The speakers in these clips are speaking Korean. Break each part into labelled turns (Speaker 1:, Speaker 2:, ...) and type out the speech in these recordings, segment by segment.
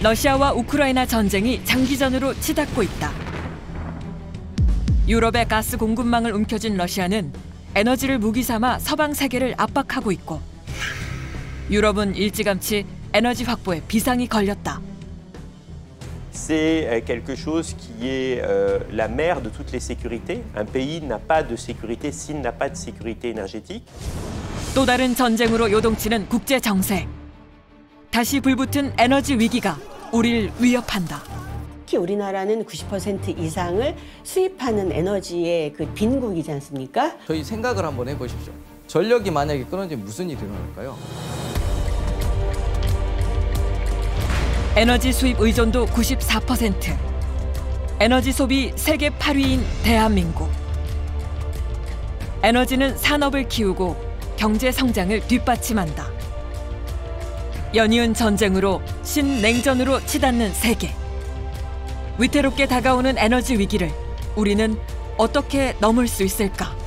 Speaker 1: 러시아와 우크라이나 전쟁이 장기전으로 치닫고 있다. 유럽의 가스 공급망을 움켜쥔 러시아는 에너지를 무기 삼아 서방 세계를 압박하고 있고 유럽은 일찌감치 에너지 확보에 비상이 걸렸다.
Speaker 2: C'est quelque chose qui est la mère de toutes les sécurités. Un pays n'a pas de sécurité s'il n'a pas de sécurité énergétique.
Speaker 1: 또 다른 전쟁으로 요동치는 국제 정세. 다시 불붙은 에너지 위기가 우리를 위협한다.
Speaker 3: 특히 우리나라는 90% 이상을 수입하는 에너지의 그 빈국이지 않습니까?
Speaker 4: 저희 생각을 한번 해보십시오. 전력이 만약에 끊어지면 무슨 일이 일어날까요?
Speaker 1: 에너지 수입 의존도 94%. 에너지 소비 세계 8위인 대한민국. 에너지는 산업을 키우고 경제 성장을 뒷받침한다. 연이은 전쟁으로 신냉전으로 치닫는 세계. 위태롭게 다가오는 에너지 위기를 우리는 어떻게 넘을 수 있을까?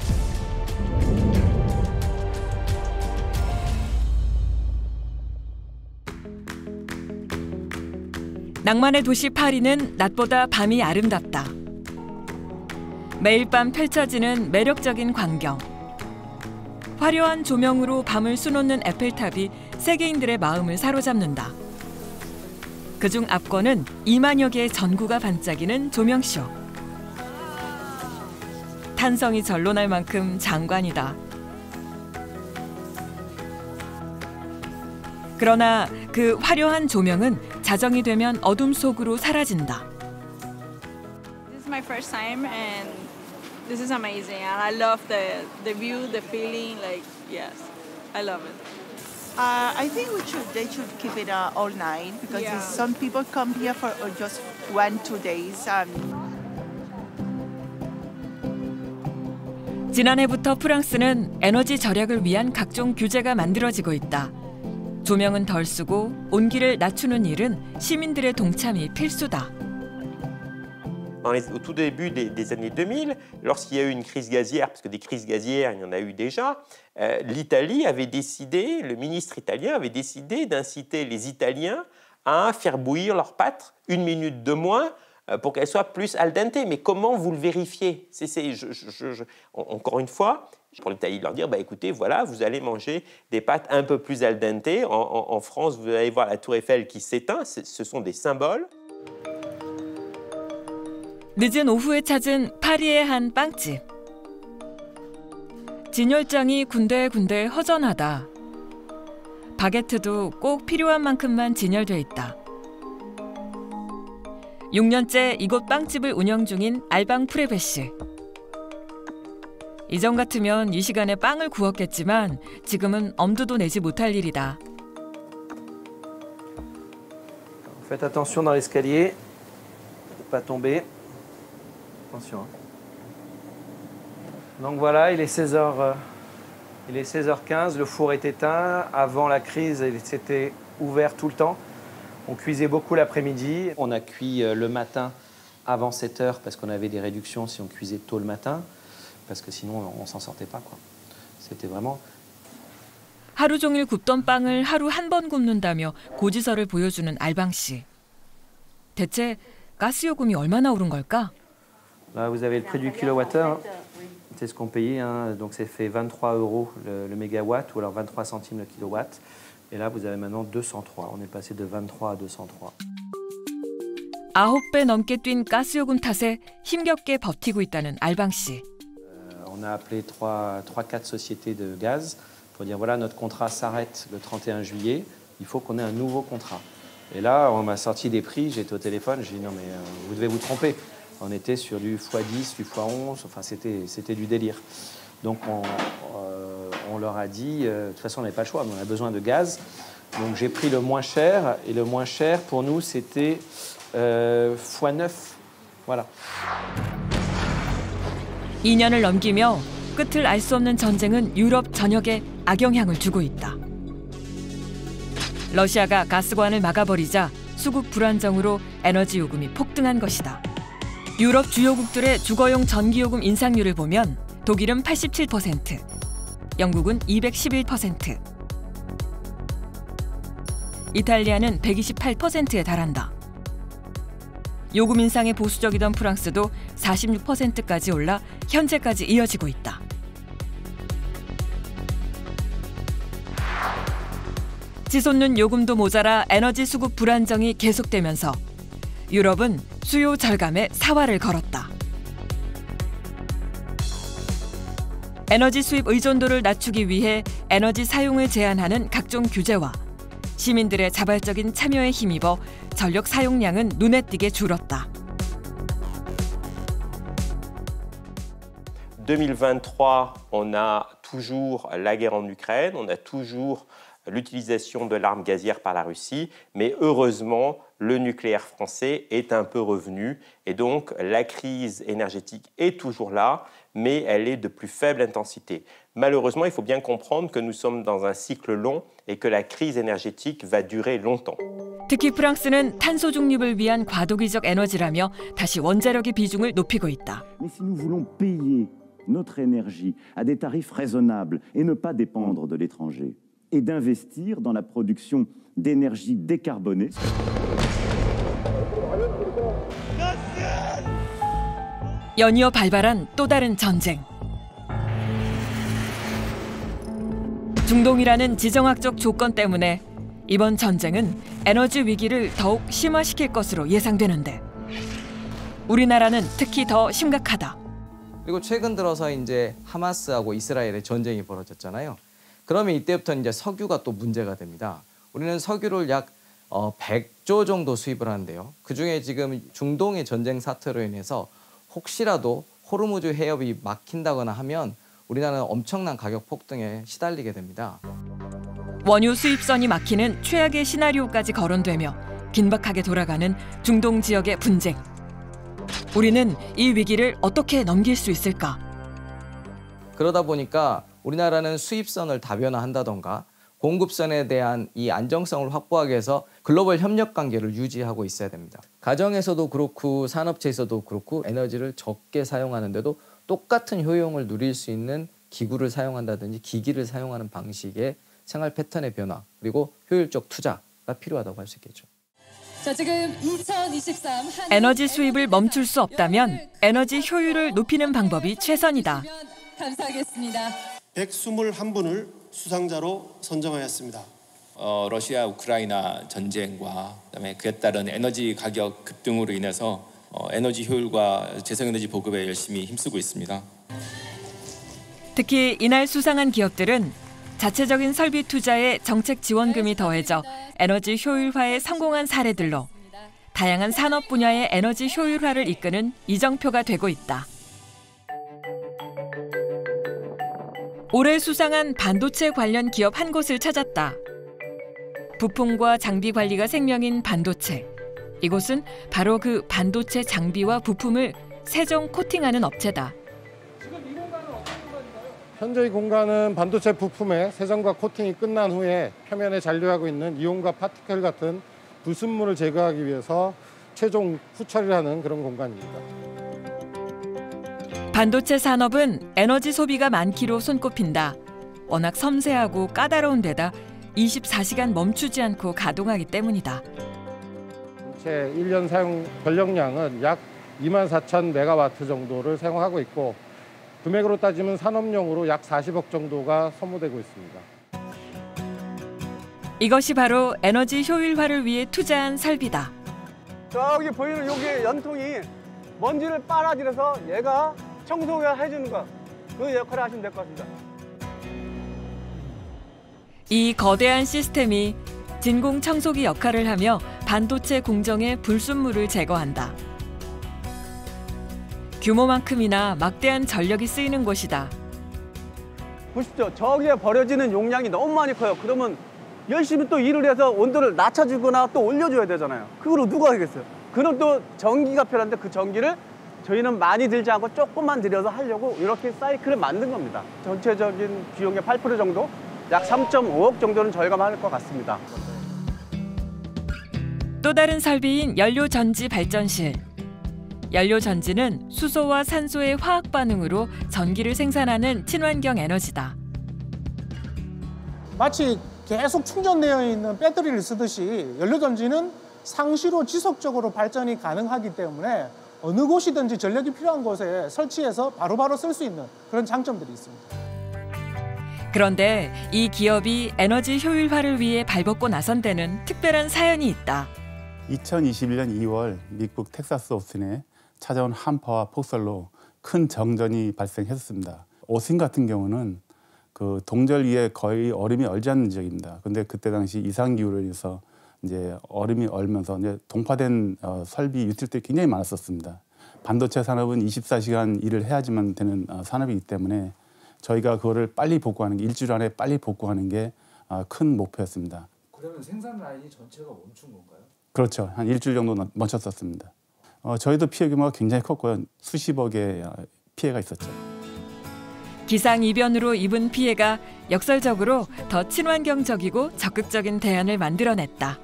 Speaker 1: 낭만의 도시 파리는 낮보다 밤이 아름답다. 매일 밤 펼쳐지는 매력적인 광경. 화려한 조명으로 밤을 수놓는 에펠탑이 세계인들의 마음을 사로잡는다. 그중 앞권은 2만여 개의 전구가 반짝이는 조명쇼. 탄성이 절로 날 만큼 장관이다. 그러나 그 화려한 조명은 자정이 되면 어둠 속으로 사라진다.
Speaker 5: This is my first time and this is amazing. And I love the view, the feeling. Like yes, I love it.
Speaker 6: I think they should keep it all night because some people come here for just 1-2 days.
Speaker 1: 지난해부터 프랑스는 에너지 절약을 위한 각종 규제가 만들어지고 있다. 조명은 덜 쓰고 온기를 낮추는 일은 시민들의 동참이 필수다.
Speaker 2: Au tout début des années 2000, lorsqu'il y a eu une crise gazière, parce que des crises gazières, il y en a eu déjà, l'Italie avait décidé, le ministre italien avait décidé d'inciter les Italiens à faire bouillir leurs pâtes 1 minute de moins pour qu'elles soient plus al dente. Mais comment vous le vérifiez? Encore une fois, pour l'Italie, de leur dire, bah, écoutez, voilà, vous allez manger des pâtes un peu plus al dente. En France, vous allez voir la tour Eiffel qui s'éteint, ce sont des symboles.
Speaker 1: 늦은 오후에 찾은 파리의 한 빵집. 진열장이 군데군데 허전하다. 바게트도 꼭 필요한 만큼만 진열돼 있다. 6년째 이곳 빵집을 운영 중인 알방 프레베 씨. 이전 같으면 이 시간에 빵을 구웠겠지만 지금은 엄두도 내지 못할 일이다.
Speaker 4: Faites attention dans l'escalier, pas tomber. Attention. Donc voilà, il est 16h15, le four est éteint. Avant la crise, c'était ouvert tout le temps. On cuisait beaucoup l'après-midi. On a cuit le matin avant 7h parce qu'on avait des réductions si on cuisait tôt le matin. Parce que sinon, on s'en sortait pas, quoi. C'était vraiment...
Speaker 1: 하루 종일 굽던 빵을 하루 한 번 굽는다며 고지서를 보여주는 알방 씨. 대체 가스 요금이 얼마나 오른 걸까?
Speaker 4: Là, vous avez le prix du kilowattheure. C'est ce qu'on payait, hein. Donc ça fait 23 € le mégawatt ou alors 23 centimes le kilowatt. Et là, vous avez maintenant 203. On est passé de 23 à 203.
Speaker 1: 9배 넘게 뛴 가스 요금 탓에 힘겹게 버티고 있다는 알방 씨.
Speaker 4: On a appelé 3-4 sociétés de gaz pour dire voilà, notre contrat s'arrête le 31 juillet. Il faut qu'on ait un nouveau contrat. Et là, on m'a sorti des prix. J'étais au téléphone. J'ai dit non, mais vous devez vous tromper. On était sur du x10, du x11, enfin c'était du délire. Donc on leur a dit, de toute façon on n'avait pas le choix, mais on a besoin de gaz. Donc j'ai pris le moins cher, et le moins cher pour nous c'était x9, voilà.
Speaker 1: 2년을 넘기며 끝을 알 수 없는 전쟁은 유럽 전역에 악영향을 주고 있다. 러시아가 가스관을 막아버리자 수급 불안정으로 에너지 요금이 폭등한 것이다. 유럽 주요국들의 주거용 전기요금 인상률을 보면 독일은 87%, 영국은 211%. 이탈리아는 128%에 달한다. 요금 인상에 보수적이던 프랑스도 46%까지 올라 현재까지 이어지고 있다. 치솟는 요금도 모자라 에너지 수급 불안정이 계속되면서 유럽은 수요 절감에 사활을 걸었다. 에너지 수입 의존도를 낮추기 위해 에너지 사용을 제한하는 각종 규제와 시민들의 자발적인 참여에 힘입어 전력 사용량은 눈에 띄게 줄었다.
Speaker 2: 2023, on a toujours la guerre en Ukraine, on a toujours l'utilisation de l'arme gazière par la Russie, mais heureusement, le nucléaire français est un peu revenu et donc la crise énergétique est toujours là, mais elle est de plus faible intensité. Malheureusement, il faut bien comprendre que nous sommes dans un cycle long et que la crise énergétique va durer longtemps.
Speaker 1: 특히 프랑스는 탄소 중립을 위한 과도기적 에너지라며 다시 원자력의 비중을 높이고 있다.
Speaker 7: Mais si nous voulons payer notre énergie à des tarifs raisonnables et ne pas dépendre de l'étranger, et d'investir dans la production d'énergie décarbonée.
Speaker 1: 연이어 발발한 또 다른 전쟁. 중동이라는 지정학적 조건 때문에 이번 전쟁은 에너지 위기를 더욱 심화시킬 것으로 예상되는데 우리나라는 특히 더 심각하다.
Speaker 8: 그리고 최근 들어서 이제 하마스하고 이스라엘의 전쟁이 벌어졌잖아요. 그러면 이때부터 이제 석유가 또 문제가 됩니다. 우리는 석유를 약 100조 정도 수입을 하는데요. 그중에 지금 중동의 전쟁 사태로 인해서 혹시라도 호르무즈 해협이 막힌다거나 하면 우리나라는 엄청난 가격 폭등에 시달리게 됩니다.
Speaker 1: 원유 수입선이 막히는 최악의 시나리오까지 거론되며 긴박하게 돌아가는 중동 지역의 분쟁. 우리는 이 위기를 어떻게 넘길 수 있을까?
Speaker 8: 그러다 보니까 우리나라는 수입선을 다변화한다던가 공급선에 대한 이 안정성을 확보하기 위해서 글로벌 협력 관계를 유지하고 있어야 됩니다. 가정에서도 그렇고 산업체에서도 그렇고 에너지를 적게 사용하는데도 똑같은 효용을 누릴 수 있는 기구를 사용한다든지 기기를 사용하는 방식의 생활 패턴의 변화 그리고 효율적 투자가 필요하다고 할 수 있겠죠.
Speaker 9: 자, 지금 2023
Speaker 1: 에너지 수입을 멈출 수 없다면 에너지 효율을 높이는 방법이 최선이다.
Speaker 9: 감사하겠습니다.
Speaker 10: 121분을 수상자로 선정하였습니다.
Speaker 11: 러시아 우크라이나 전쟁과 그다음에 그에 따른 에너지 가격 급등으로 인해서 에너지 효율과 재생에너지 보급에 열심히 힘쓰고 있습니다.
Speaker 1: 특히 이날 수상한 기업들은 자체적인 설비 투자에 정책 지원금이 더해져 에너지 효율화에 성공한 사례들로 다양한 산업 분야의 에너지 효율화를 이끄는 이정표가 되고 있다. 올해 수상한 반도체 관련 기업 한 곳을 찾았다. 부품과 장비 관리가 생명인 반도체. 이곳은 바로 그 반도체 장비와 부품을 세정 코팅하는 업체다.
Speaker 12: 현재 이 공간은 반도체 부품의 세정과 코팅이 끝난 후에 표면에 잔류하고 있는 이온과 파티클 같은 불순물을 제거하기 위해서 최종 후처리를 하는 그런 공간입니다.
Speaker 1: 반도체 산업은 에너지 소비가 많기로 손꼽힌다. 워낙 섬세하고 까다로운 데다 24시간 멈추지 않고 가동하기 때문이다.
Speaker 12: 전체 1년 사용 전력량은 약 24,000메가와트 정도를 사용하고 있고 금액으로 따지면 산업용으로 약 40억 정도가 소모되고 있습니다.
Speaker 1: 이것이 바로 에너지 효율화를 위해 투자한 설비다.
Speaker 13: 저기 보이는 여기 연통이 먼지를 빨아들여서 얘가 청소를 해주는 거, 그 역할을 하시면 될 것 같습니다.
Speaker 1: 이 거대한 시스템이 진공 청소기 역할을 하며 반도체 공정의 불순물을 제거한다. 규모만큼이나 막대한 전력이 쓰이는 곳이다.
Speaker 13: 보십시오. 저기에 버려지는 용량이 너무 많이 커요. 그러면 열심히 또 일을 해서 온도를 낮춰주거나 또 올려줘야 되잖아요. 그걸 누가 하겠어요? 그럼 또 전기가 필요한데 그 전기를 저희는 많이 들지 않고 조금만 들여서 하려고 이렇게 사이클을 만든 겁니다. 전체적인 비용의 8% 정도, 약 3.5억 정도는 절감할 것 같습니다.
Speaker 1: 또 다른 설비인 연료전지 발전실. 연료전지는 수소와 산소의 화학 반응으로 전기를 생산하는 친환경 에너지다.
Speaker 12: 마치
Speaker 14: 계속 충전되어 있는 배터리를 쓰듯이 연료전지는 상시로 지속적으로 발전이 가능하기 때문에 어느 곳이든지 전력이 필요한 곳에 설치해서 바로바로 쓸 수 있는 그런 장점들이 있습니다.
Speaker 1: 그런데 이 기업이 에너지 효율화를 위해 발벗고 나선 데는 특별한 사연이 있다.
Speaker 15: 2021년 2월 미국 텍사스 오스틴에 찾아온 한파와 폭설로 큰 정전이 발생했습니다. 오스틴 같은 경우는 그 동절 위에 거의 얼음이 얼지 않는 지역입니다. 근데 그때 당시 이상 기후로 인해서 이제 얼음이 얼면서 이제 동파된 설비 유틸들이 굉장히 많았었습니다. 반도체 산업은 24시간 일을 해야지만 되는 산업이기 때문에 저희가 그거를 빨리 복구하는 게 일주일 안에 빨리 복구하는 게 큰 목표였습니다.
Speaker 16: 그러면 생산 라인이 전체가 멈춘 건가요?
Speaker 15: 그렇죠. 한 일주일 정도 멈췄었습니다. 저희도 피해 규모가 굉장히 컸고요. 수십억의 피해가 있었죠.
Speaker 1: 기상이변으로 입은 피해가 역설적으로 더 친환경적이고 적극적인 대안을 만들어냈다.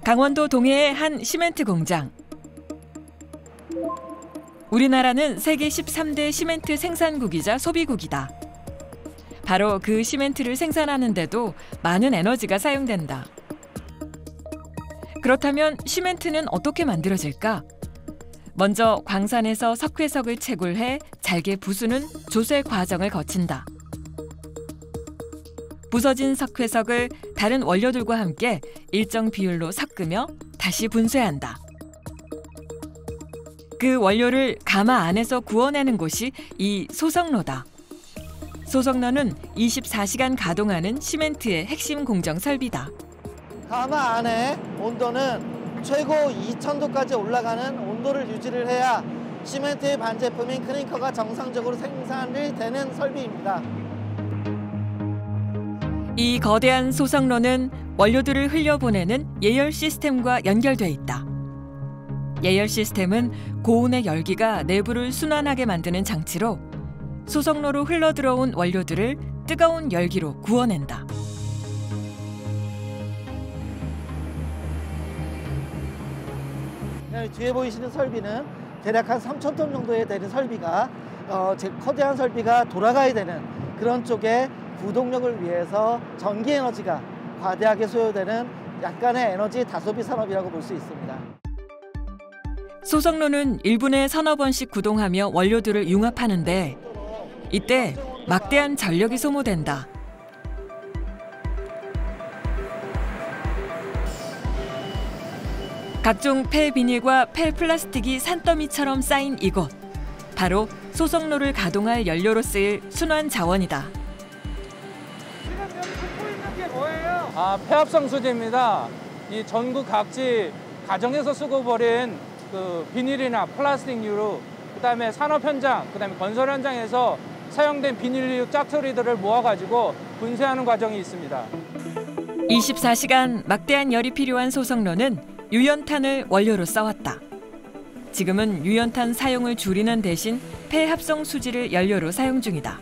Speaker 1: 강원도 동해의 한 시멘트 공장. 우리나라는 세계 13대 시멘트 생산국이자 소비국이다. 바로 그 시멘트를 생산하는데도 많은 에너지가 사용된다. 그렇다면 시멘트는 어떻게 만들어질까? 먼저 광산에서 석회석을 채굴해 잘게 부수는 조쇄 과정을 거친다. 부서진 석회석을 다른 원료들과 함께 일정 비율로 섞으며 다시 분쇄한다. 그 원료를 가마 안에서 구워내는 곳이 이 소석로다. 소석로는 24시간 가동하는 시멘트의 핵심 공정 설비다.
Speaker 17: 가마 안에 온도는 최고 2000도까지 올라가는 온도를 유지를 해야 시멘트의 반제품인 클링커가 정상적으로 생산이 되는 설비입니다.
Speaker 1: 이 거대한 소석로는 원료들을 흘려보내는 예열 시스템과 연결돼 있다. 예열 시스템은 고온의 열기가 내부를 순환하게 만드는 장치로 소석로로 흘러들어온 원료들을 뜨거운 열기로 구워낸다.
Speaker 17: 뒤에 보이시는 설비는 대략 한 3,000톤 정도에 되는 설비가 거대한 설비가 돌아가야 되는 그런 쪽에 구동력을 위해서 전기 에너지가 과대하게 소요되는 약간의 에너지 다소비 산업이라고 볼 수 있습니다.
Speaker 1: 소석로는 1분에 서너 번씩 구동하며 원료들을 융합하는데 이때 막대한 전력이 소모된다. 각종 폐비닐과 폐플라스틱이 산더미처럼 쌓인 이곳. 바로 소석로를 가동할 연료로 쓰일 순환 자원이다.
Speaker 13: 지금 여기 붓고 있는 게 뭐예요? 폐합성 수지입니다. 이 전국 각지 가정에서 쓰고 버린 그 비닐이나 플라스틱류, 그다음에 산업 현장, 그다음에 건설 현장에서 사용된 비닐류 짝투리들을 모아가지고 분쇄하는 과정이 있습니다.
Speaker 1: 24시간 막대한 열이 필요한 소석로는 유연탄을 원료로 써왔다. 지금은 유연탄 사용을 줄이는 대신 폐합성 수지를 연료로 사용 중이다.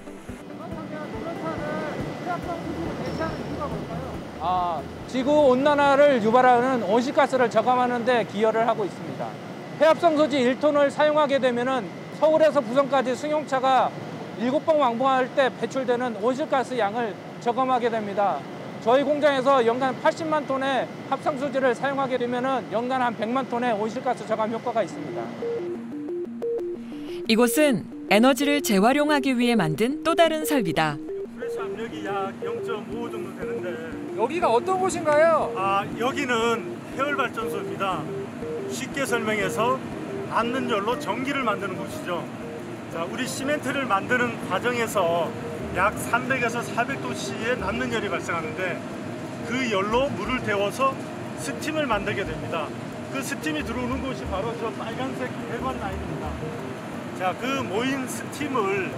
Speaker 13: 지구 온난화를 유발하는 온실가스를 저감하는 데 기여를 하고 있습니다. 폐합성 소지 1톤을 사용하게 되면 서울에서 부산까지 승용차가 7번 왕복할 때 배출되는 온실가스 양을 저감하게 됩니다. 저희 공장에서 연간 80만 톤의 합성 수지를 사용하게 되면 연간 한 100만 톤의 온실가스 저감 효과가 있습니다.
Speaker 1: 이곳은 에너지를 재활용하기 위해 만든 또 다른 설비다.
Speaker 18: 프레시 압력이 약 0.5 정도 되는데
Speaker 16: 여기가 어떤 곳인가요?
Speaker 18: 여기는 해열발전소입니다. 쉽게 설명해서 앉는 열로 전기를 만드는 곳이죠. 자, 우리 시멘트를 만드는 과정에서 약 300에서 400도씨의 남는 열이 발생하는데 그 열로 물을 데워서 스팀을 만들게 됩니다. 그 스팀이 들어오는 곳이 바로 저 빨간색 배관 라인입니다. 자, 그 모인 스팀을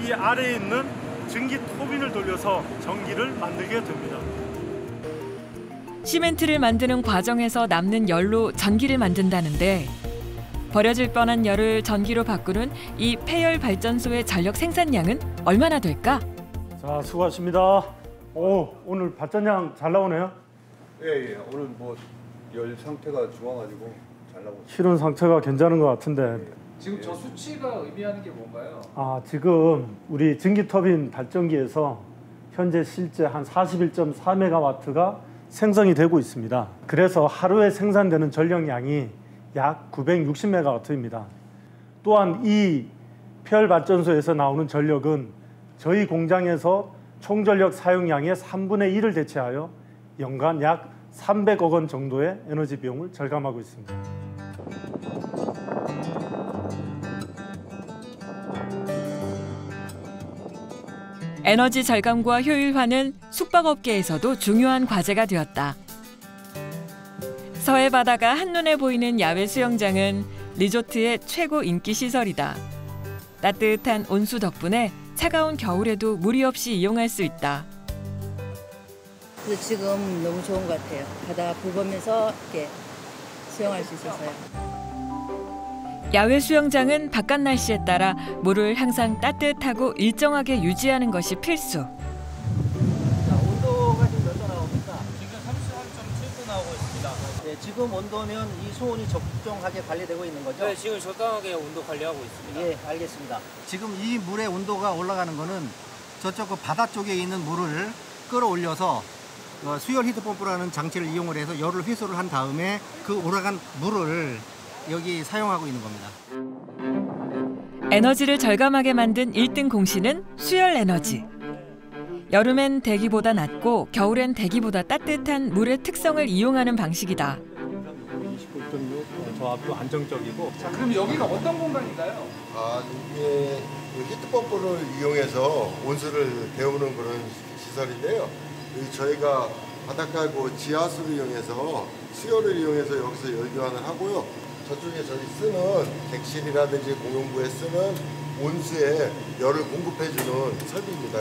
Speaker 18: 이 아래에 있는 전기 토빈을 돌려서 전기를 만들게 됩니다.
Speaker 1: 시멘트를 만드는 과정에서 남는 열로 전기를 만든다는데 버려질 뻔한 열을 전기로 바꾸는 이 폐열 발전소의 전력 생산량은 얼마나 될까?
Speaker 18: 자, 수고하십니다. 오늘 발전량 잘 나오네요.
Speaker 19: 예. 오늘 열 상태가 좋아가지고 잘 나오고.
Speaker 18: 실은 상태가 괜찮은 것 같은데
Speaker 16: 지금 저 수치가 의미하는 게 뭔가요?
Speaker 18: 지금 우리 전기터빈 발전기에서 현재 실제 한 41.4메가와트가 생성이 되고 있습니다. 그래서 하루에 생산되는 전력량이 약 960메가와트입니다. 또한 이 폐열발전소에서 나오는 전력은 저희 공장에서 총전력 사용량의 3분의 1을 대체하여 연간 약 300억 원 정도의 에너지 비용을 절감하고 있습니다.
Speaker 1: 에너지 절감과 효율화는 숙박업계에서도 중요한 과제가 되었다. 서해 바다가 한눈에 보이는 야외 수영장은 리조트의 최고 인기 시설이다. 따뜻한 온수 덕분에 차가운 겨울에도 무리 없이 이용할 수 있다.
Speaker 19: 그래서 지금 너무 좋은 것 같아요. 바다 불 보면서 이렇게 수영할 수 있어서요.
Speaker 1: 야외 수영장은 바깥 날씨에 따라 물을 항상 따뜻하고 일정하게 유지하는 것이 필수.
Speaker 17: 온도가 지금 몇 도 나옵니까? 지금 33.7도 나오고 있습니다. 네, 지금 온도면 이 수온이 적정하게 관리되고 있는 거죠?
Speaker 20: 네, 지금 적당하게 온도 관리하고 있습니다.
Speaker 17: 예, 알겠습니다. 지금 이 물의 온도가 올라가는 거는 저쪽 그 바다 쪽에 있는 물을 끌어올려서 수열 히트펌프라는 장치를 이용을 해서 열을 회수를 한 다음에 그 올라간 물을 여기 사용하고 있는 겁니다.
Speaker 1: 에너지를 절감하게 만든 1등 공신은 수열 에너지. 여름엔 대기보다 낮고 겨울엔 대기보다 따뜻한 물의 특성을 이용하는 방식이다.
Speaker 12: 29.6, 저 앞도 안정적이고.
Speaker 16: 자, 그럼 여기가 어떤 공간인가요?
Speaker 21: 이게 히트펌프를 이용해서 온수를 데우는 그런 시설인데요. 저희가 바닷가고 지하수를 이용해서 수열을 이용해서 여기서 열 교환을 하고요. 저쪽에 저희 쓰는 객실이라든지 공용부에 쓰는 온수에 열을 공급해주는 설비입니다.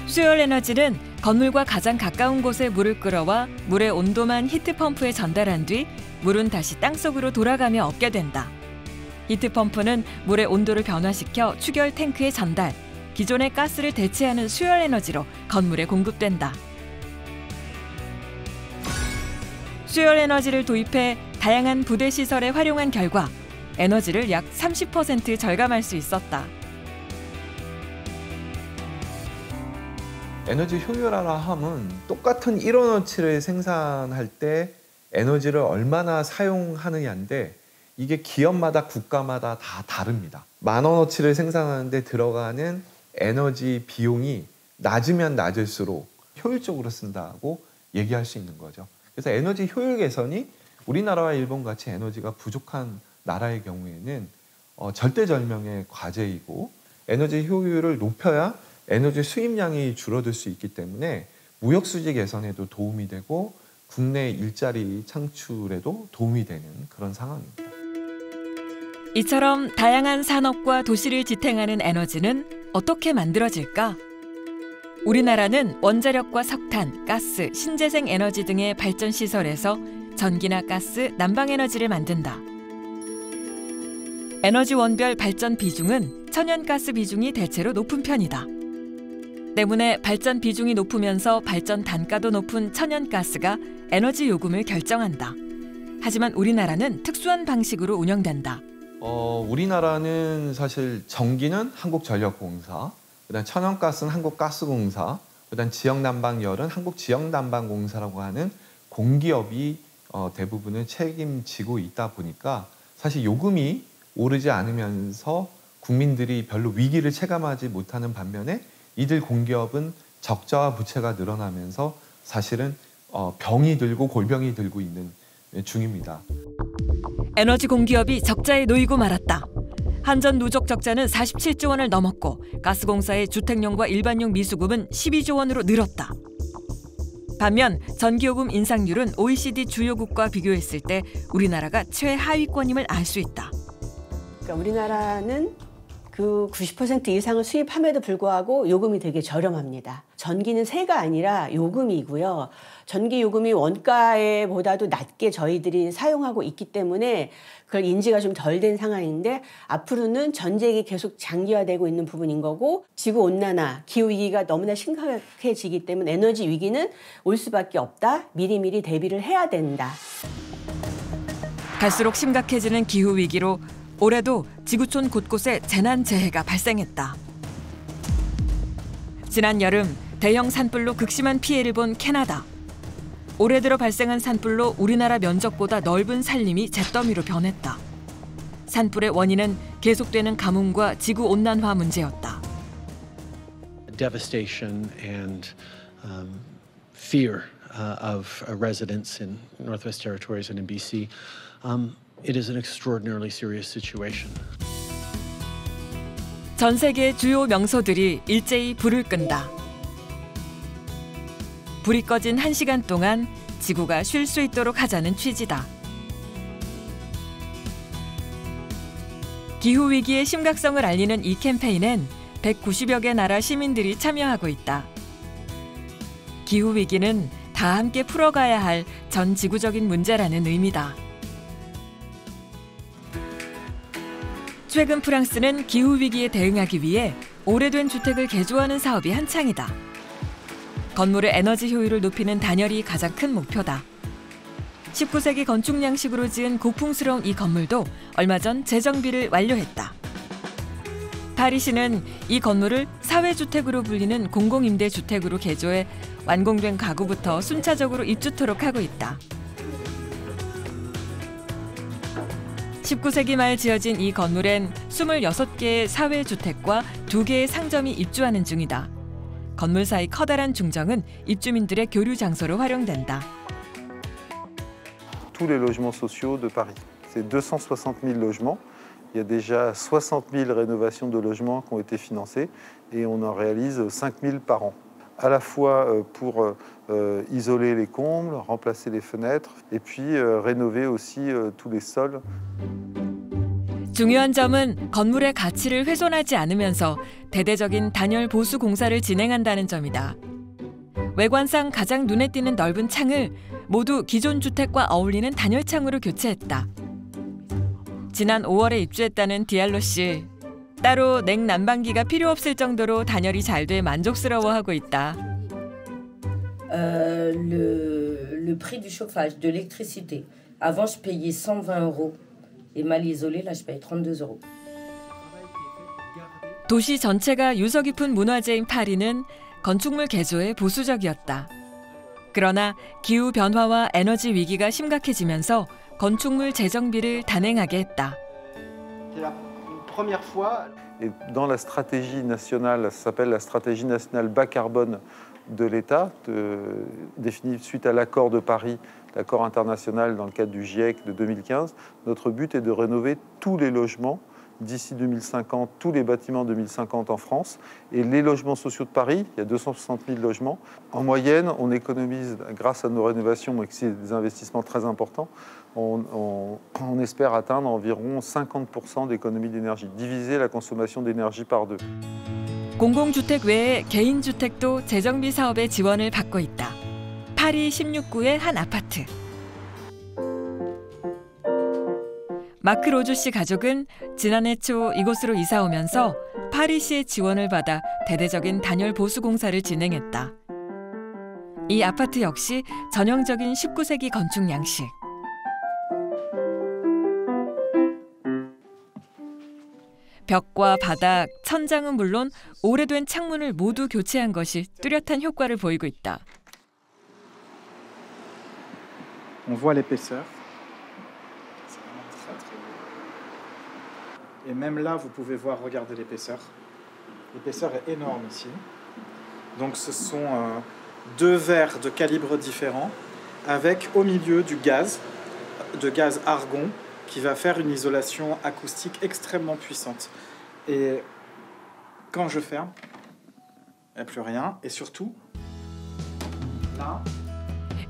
Speaker 1: 수열 에너지는 건물과 가장 가까운 곳에 물을 끌어와 물의 온도만 히트펌프에 전달한 뒤 물은 다시 땅속으로 돌아가며 얻게 된다. 히트펌프는 물의 온도를 변화시켜 추결 탱크에 전달, 기존의 가스를 대체하는 수열 에너지로 건물에 공급된다. 수열 에너지를 도입해 다양한 부대 시설에 활용한 결과 에너지를 약 30% 절감할 수 있었다.
Speaker 22: 에너지 효율화라 함은 똑같은 1원어치를 생산할 때 에너지를 얼마나 사용하느냐인데 이게 기업마다 국가마다 다 다릅니다. 10,000원어치를 생산하는데 들어가는 에너지 비용이 낮으면 낮을수록 효율적으로 쓴다고 얘기할 수 있는 거죠. 그래서 에너지 효율 개선이 우리나라와 일본 같이 에너지가 부족한 나라의 경우에는 절대절명의 과제이고 에너지 효율을 높여야 에너지 수입량이 줄어들 수 있기 때문에 무역수지 개선에도 도움이 되고 국내 일자리 창출에도 도움이 되는 그런 상황입니다.
Speaker 1: 이처럼 다양한 산업과 도시를 지탱하는 에너지는 어떻게 만들어질까? 우리나라는 원자력과 석탄, 가스, 신재생 에너지 등의 발전 시설에서 전기나 가스, 난방에너지를 만든다. 에너지 원별 발전 비중은 천연가스 비중이 대체로 높은 편이다. 때문에 발전 비중이 높으면서 발전 단가도 높은 천연가스가 에너지 요금을 결정한다. 하지만 우리나라는 특수한 방식으로 운영된다.
Speaker 22: 우리나라는 사실 전기는 한국전력공사, 그다음 천연가스는 한국가스공사, 그다음 지역난방열은 한국지역난방공사라고 하는 공기업이 대부분을 책임지고 있다 보니까 사실 요금이 오르지 않으면서 국민들이 별로 위기를 체감하지 못하는 반면에 이들 공기업은 적자와 부채가 늘어나면서 사실은 병이 들고 골병이 들고 있는 중입니다.
Speaker 1: 에너지 공기업이 적자에 놓이고 말았다. 한전 누적 적자는 47조 원을 넘었고 가스공사의 주택용과 일반용 미수급은 12조 원으로 늘었다. 반면 전기요금 인상률은 OECD 주요국과 비교했을 때 우리나라가 최하위권임을 알 수 있다.
Speaker 3: 그러니까 우리나라는 그 90% 이상을 수입함에도 불구하고 요금이 되게 저렴합니다. 전기는 세가 아니라 요금이고요. 전기 요금이 원가에 보다도 낮게 저희들이 사용하고 있기 때문에 그걸 인지가 좀 덜 된 상황인데 앞으로는 전쟁이 계속 장기화되고 있는 부분인 거고 지구온난화, 기후위기가 너무나 심각해지기 때문에 에너지 위기는 올 수밖에 없다. 미리미리 대비를 해야 된다.
Speaker 1: 갈수록 심각해지는 기후위기로 올해도 지구촌 곳곳에 재난재해가 발생했다. 지난 여름 대형 산불로 극심한 피해를 본 캐나다. 올해 들어 발생한 산불로 우리나라 면적보다 넓은 산림이 잿더미로 변했다. 산불의 원인은 계속되는 가뭄과 지구온난화 문제였다.
Speaker 5: Devastation and fear of residents in Northwest Territories and in BC. It is an extraordinarily serious situation.
Speaker 1: 전 세계 주요 명소들이 일제히 불을 끈다. 불이 꺼진 1시간 동안 지구가 쉴 수 있도록 하자는 취지다. 기후위기의 심각성을 알리는 이 캠페인엔 190여 개 나라 시민들이 참여하고 있다. 기후위기는 다 함께 풀어가야 할 전 지구적인 문제라는 의미다. 최근 프랑스는 기후위기에 대응하기 위해 오래된 주택을 개조하는 사업이 한창이다. 건물의 에너지 효율을 높이는 단열이 가장 큰 목표다. 19세기 건축 양식으로 지은 고풍스러운 이 건물도 얼마 전 재정비를 완료했다. 파리시는 이 건물을 사회주택으로 불리는 공공임대주택으로 개조해 완공된 가구부터 순차적으로 입주토록 하고 있다. 19세기 말 지어진 이 건물엔 26개의 사회주택과 2개의 상점이 입주하는 중이다. 건물 사이 커다란 중정은 입주민들의 교류 장소로 활용된다.
Speaker 6: Tous les logements sociaux de Paris. C'est 260 000 logements. Il y a déjà 60 000 rénovations de logements qui ont été financées et on en réalise 5 000 par an. À la fois pour isoler les combles, remplacer les fenêtres et puis rénover aussi tous les sols.
Speaker 1: 중요한 점은 건물의 가치를 훼손하지 않으면서 대대적인 단열 보수 공사를 진행한다는 점이다. 외관상 가장 눈에 띄는 넓은 창을 모두 기존 주택과 어울리는 단열창으로 교체했다. 지난 5월에 입주했다는 디알로 씨. 따로 냉난방기가 필요 없을 정도로 단열이 잘 돼 만족스러워하고 있다.
Speaker 23: Le prix du chauffage, de l'électricité. Avant, je payais 120 €. Et mal isolé, là, je paye 32 €.
Speaker 1: 도시 전체가 유서 깊은 문화재인 파리는 건축물 개조에 보수적이었다. 그러나 기후 변화와 에너지 위기가 심각해지면서 건축물 재정비를 단행하게 했다.
Speaker 6: Et dans la stratégie nationale, ça s'appelle la stratégie nationale bas carbone de l'État, définie suite à l'accord de Paris, l'accord international dans le cadre du GIEC de 2015. Notre but est de rénover tous les logements d'ici 2050, tous les bâtiments 2050 en France. Et les logements sociaux de Paris, il y a 260 000 logements. En moyenne, on économise, grâce à nos rénovations, mais c'est des investissements très importants, on espère atteindre environ 50% d'économie d'énergie, diviser la consommation d'énergie par deux.
Speaker 1: 공공주택 외에 개인주택도 재정비 사업의 지원을 받고 있다. 파리 16구의 한 아파트. 마크 로주 씨 가족은 지난해 초 이곳으로 이사 오면서 파리시의 지원을 받아 대대적인 단열 보수 공사를 진행했다. 이 아파트 역시 전형적인 19세기 건축 양식. 벽과 바닥, 천장은 물론 오래된 창문을 모두 교체한 것이 뚜렷한 효과를 보이고 있다.
Speaker 24: On voit l'épaisseur. Et même là, vous pouvez voir, regardez l'épaisseur. L'épaisseur est énorme ici. Donc ce sont deux verres de calibres différents avec au milieu du gaz, de gaz argon, qui va faire une isolation acoustique extrêmement puissante. Et quand je ferme, il n'y a plus rien. Et surtout, là...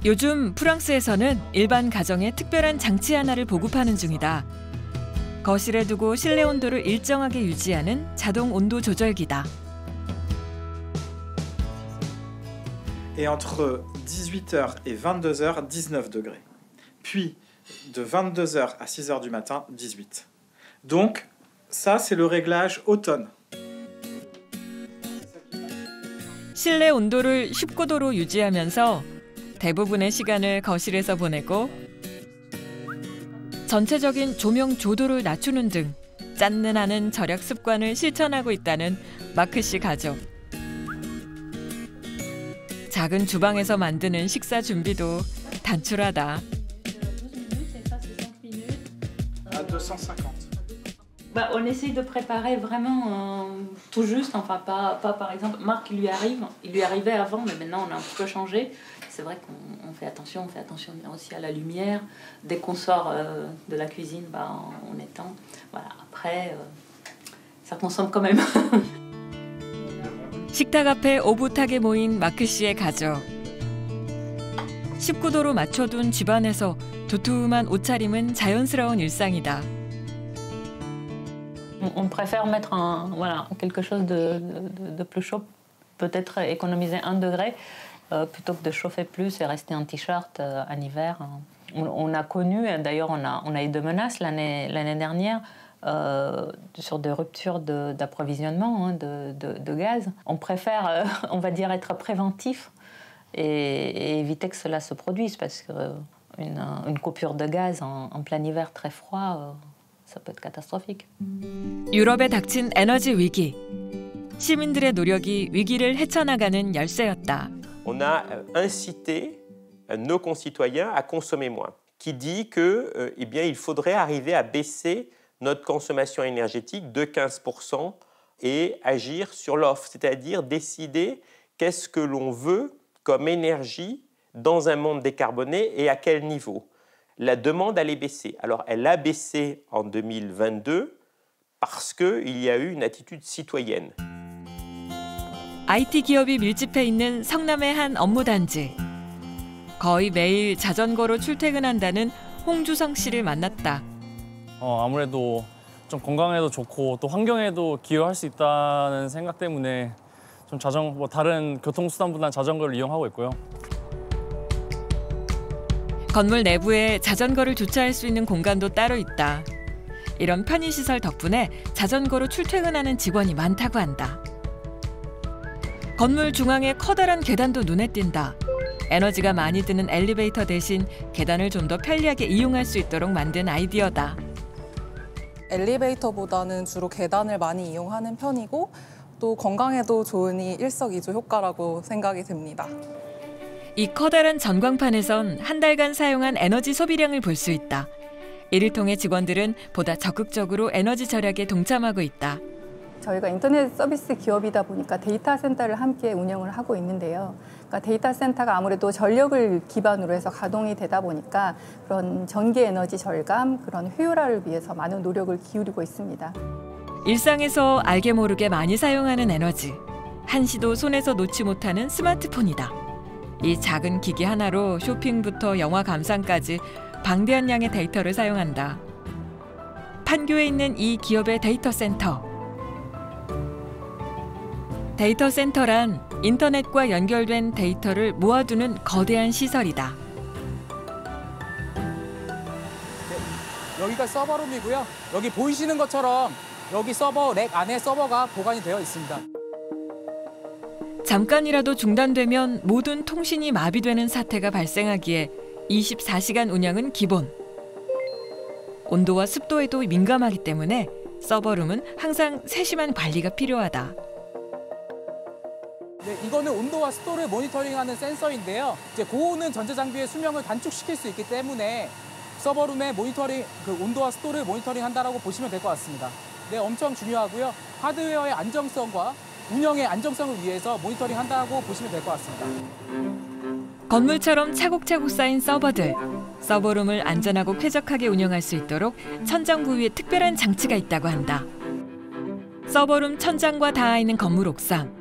Speaker 1: 요즘 프랑스에서는 일반 가정에 특별한 장치 하나를 보급하는 중이다. 거실에 두고 실내 온도를 일정하게 유지하는 자동 온도 조절기다.
Speaker 24: Et entre 18h et 22h, 19 degrés. Puis, de 22h à 6h du matin, 18. Donc, ça, c'est le réglage automne.
Speaker 1: 실내 온도를 19도로 유지하면서 대부분의 시간을 거실에서 보내고 전체적인 조명 조도를 낮추는 등 짠는하는 절약 습관을 실천하고 있다는 마크 씨 가족. 작은 주방에서 만드는 식사 준비도 단출하다.
Speaker 2: Bah, on essaye de préparer vraiment tout juste, enfin pas par exemple, Marc il lui arrivait avant, mais maintenant on a un petit peu changé. C'est vrai qu'on fait attention aussi à la lumière. Dès qu'on sort de la cuisine, bah, on éteint. Voilà. Après, ça consomme quand même.
Speaker 1: 식탁 앞에 오붓하게 모인 마크 씨의 가족. 19도로 맞춰둔 집안에서 두툼한 옷차림은 자연스러운 일상이다.
Speaker 2: On préfère mettre quelque chose de plus chaud, peut-être économiser 1 degré, plutôt que de chauffer plus et rester en t-shirt en hiver. On a connu, d'ailleurs on a eu de menaces l'année dernière sur des ruptures d'approvisionnement de gaz. On préfère, on va dire, être préventif et éviter que cela se produise, parce qu'une coupure de gaz en plein hiver très froid, ça peut être catastrophique.
Speaker 1: 유럽에 닥친 에너지 위기. 시민들의 노력이 위기를 헤쳐나가는 열쇠였다.
Speaker 4: On a incité nos concitoyens à consommer moins, qui dit que, eh bien, il faudrait arriver à baisser notre consommation énergétique de 15% et agir sur l'offre, c'est-à-dire décider qu'est-ce que l'on veut comme énergie dans un monde décarboné et à quel niveau. La demande allait baisser. Alors, elle a baissé en 2022 parce qu'il y a eu une attitude citoyenne.
Speaker 1: IT 기업이 밀집해 있는 성남의 한 업무단지. 거의 매일 자전거로 출퇴근한다는 홍주성 씨를 만났다.
Speaker 7: 아무래도 좀 건강에도 좋고 또 환경에도 기여할 수 있다는 생각 때문에 좀 다른 교통수단보다는 자전거를 이용하고 있고요.
Speaker 1: 건물 내부에 자전거를 주차할 수 있는 공간도 따로 있다. 이런 편의시설 덕분에 자전거로 출퇴근하는 직원이 많다고 한다. 건물 중앙에 커다란 계단도 눈에 띈다. 에너지가 많이 드는 엘리베이터 대신 계단을 좀 더 편리하게 이용할 수 있도록 만든 아이디어다.
Speaker 8: 엘리베이터보다는 주로 계단을 많이 이용하는 편이고 또 건강에도 좋으니 일석이조 효과라고 생각이 듭니다.
Speaker 1: 이 커다란 전광판에선 한 달간 사용한 에너지 소비량을 볼 수 있다. 이를 통해 직원들은 보다 적극적으로 에너지 절약에 동참하고 있다.
Speaker 25: 저희가 인터넷 서비스 기업이다 보니까 데이터 센터를 함께 운영을 하고 있는데요. 그러니까 데이터 센터가 아무래도 전력을 기반으로 해서 가동이 되다 보니까 그런 전기 에너지 절감, 그런 효율화를 위해서 많은 노력을 기울이고 있습니다.
Speaker 1: 일상에서 알게 모르게 많이 사용하는 에너지. 한시도 손에서 놓지 못하는 스마트폰이다. 이 작은 기기 하나로 쇼핑부터 영화 감상까지 방대한 양의 데이터를 사용한다. 판교에 있는 이 기업의 데이터 센터. 데이터 센터란 인터넷과 연결된 데이터를 모아두는 거대한 시설이다.
Speaker 26: 네, 여기가 서버룸이고요. 여기 보이시는 것처럼 여기 서버 렉 안에 서버가 보관이 되어 있습니다.
Speaker 1: 잠깐이라도 중단되면 모든 통신이 마비되는 사태가 발생하기에 24시간 운영은 기본. 온도와 습도에도 민감하기 때문에 서버룸은 항상 세심한 관리가 필요하다.
Speaker 26: 네, 이거는 온도와 습도를 모니터링하는 센서인데요. 이제 고온은 전자장비의 수명을 단축시킬 수 있기 때문에 서버룸의 모니터링, 온도와 습도를 모니터링한다라고 보시면 될 것 같습니다. 네, 엄청 중요하고요. 하드웨어의 안정성과 운영의 안정성을 위해서 모니터링한다고 보시면 될 것 같습니다.
Speaker 1: 건물처럼 차곡차곡 쌓인 서버들. 서버룸을 안전하고 쾌적하게 운영할 수 있도록 천장 부위에 특별한 장치가 있다고 한다. 서버룸 천장과 닿아 있는 건물 옥상.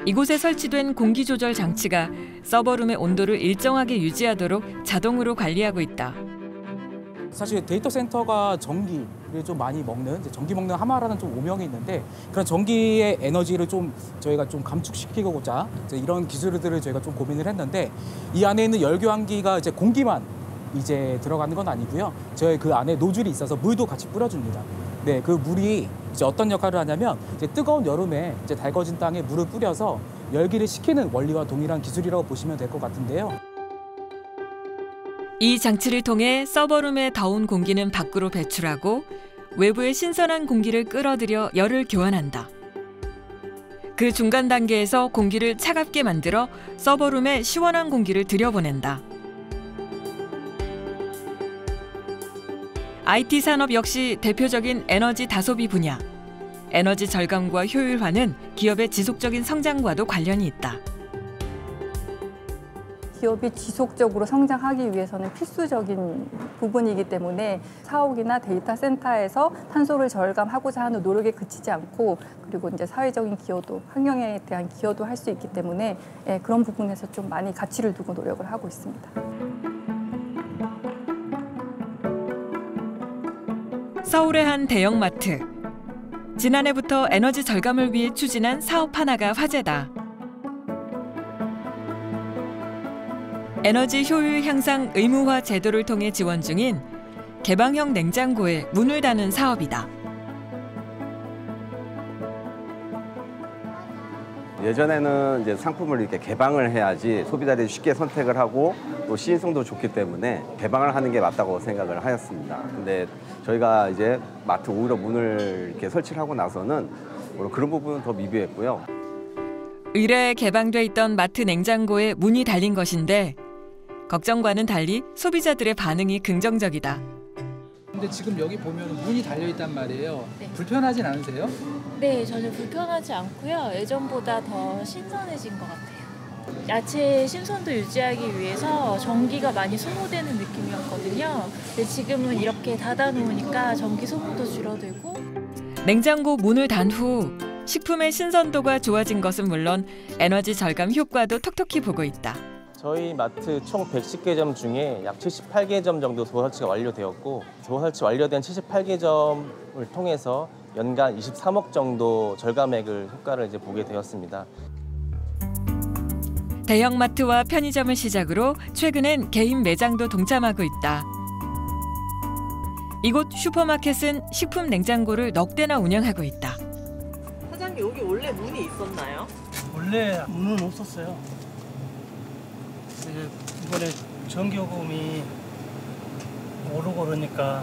Speaker 1: 이곳에 설치된 공기 조절 장치가 서버룸의 온도를 일정하게 유지하도록 자동으로 관리하고 있다.
Speaker 26: 사실 데이터 센터가 전기를 좀 많이 먹는, 전기 먹는 하마라는 좀 오명이 있는데 그런 전기의 에너지를 좀 저희가 좀 감축시키고자 이런 기술들을 저희가 좀 고민을 했는데 이 안에 있는 열교환기가 이제 공기만 이제 들어가는 건 아니고요. 저희 그 안에 노즐이 있어서 물도 같이 뿌려줍니다. 네, 그 물이 이제 어떤 역할을 하냐면 이제 뜨거운 여름에 이제 달궈진 땅에 물을 뿌려서 열기를 식히는 원리와 동일한 기술이라고 보시면 될 것 같은데요.
Speaker 1: 이 장치를 통해 서버룸의 더운 공기는 밖으로 배출하고 외부의 신선한 공기를 끌어들여 열을 교환한다. 그 중간 단계에서 공기를 차갑게 만들어 서버룸에 시원한 공기를 들여보낸다. IT 산업 역시 대표적인 에너지 다소비 분야. 에너지 절감과 효율화는 기업의 지속적인 성장과도 관련이 있다.
Speaker 25: 기업이 지속적으로 성장하기 위해서는 필수적인 부분이기 때문에 사옥이나 데이터 센터에서 탄소를 절감하고자 하는 노력에 그치지 않고 그리고 이제 사회적인 기여도, 환경에 대한 기여도 할 수 있기 때문에 그런 부분에서 좀 많이 가치를 두고 노력을 하고 있습니다.
Speaker 1: 서울의 한 대형마트. 지난해부터 에너지 절감을 위해 추진한 사업 하나가 화제다. 에너지 효율 향상 의무화 제도를 통해 지원 중인 개방형 냉장고에 문을 다는 사업이다.
Speaker 9: 예전에는 이제 상품을 이렇게 개방을 해야지 소비자들이 쉽게 선택을 하고 또 시인성도 좋기 때문에 개방을 하는 게 맞다고 생각을 하였습니다. 근데 저희가 이제 마트 오히려 문을 이렇게 설치를 하고 나서는 그런 부분은 더 미비했고요.
Speaker 1: 의뢰에 개방돼 있던 마트 냉장고에 문이 달린 것인데 걱정과는 달리 소비자들의 반응이 긍정적이다.
Speaker 16: 근데 지금 여기 보면 문이 달려 있단 말이에요. 네. 불편하진 않으세요?
Speaker 10: 네, 전혀 불편하지 않고요. 예전보다 더 신선해진 것 같아요. 야채 신선도 유지하기 위해서 전기가 많이 소모되는 느낌이었거든요. 근데 지금은 이렇게 닫아놓으니까 전기 소모도 줄어들고.
Speaker 1: 냉장고 문을 단 후 식품의 신선도가 좋아진 것은 물론 에너지 절감 효과도 톡톡히 보고 있다.
Speaker 11: 저희 마트 총 110개점 중에 약 78개점 정도 도어 설치가 완료되었고 도어 설치 완료된 78개점을 통해서 연간 23억 정도 절감액을 효과를 이제 보게 되었습니다.
Speaker 1: 대형마트와 편의점을 시작으로 최근엔 개인 매장도 동참하고 있다. 이곳 슈퍼마켓은 식품 냉장고를 넉 대나 운영하고 있다.
Speaker 13: 사장님, 여기 원래 문이 있었나요?
Speaker 14: 원래 문은 없었어요. 이번에 전기요금이 오르고 그러니까